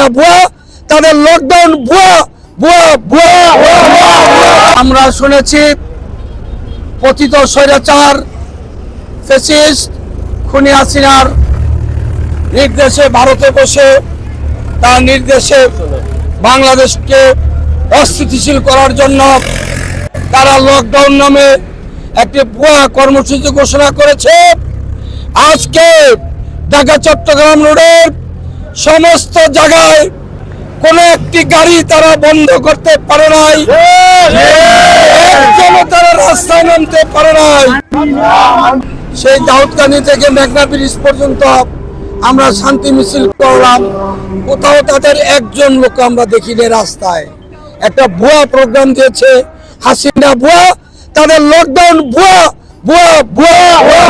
হাসিনা ভুয়া, তাদের লকডাউন ভুয়া ভুয়া ভুয়া। আমরা শুনেছি পতিত স্বৈরাচার ফ্যাসিস্ট খুনি হাসিনার নির্দেশে ভারতে বসে তার নির্দেশে বাংলাদেশকে অস্থিতিশীল করার জন্য তারা লকডাউন নামে একটি ভুয়া কর্মসূচি ঘোষণা করেছে। আজকে ঢাকা চট্টগ্রাম রোডের সমস্ত জায়গায় কোনো একটি গাড়ি তারা বন্ধ করতে পারে নাই, একজনও তারা রাস্তায় নামতে পারে নাই। সেই দাউদকান্দি থেকে মেঘনা ব্রিজ পর্যন্ত আমরা শান্তি মিছিল করলাম, কোথাও তাদের একজন লোক আমরা দেখিনি রাস্তায়। একটা ভুয়া প্রোগ্রাম দিয়েছে হাসিনা ভুয়া, তাদের লকডাউন ভুয়া ভুয়া ভুয়া ভুয়া।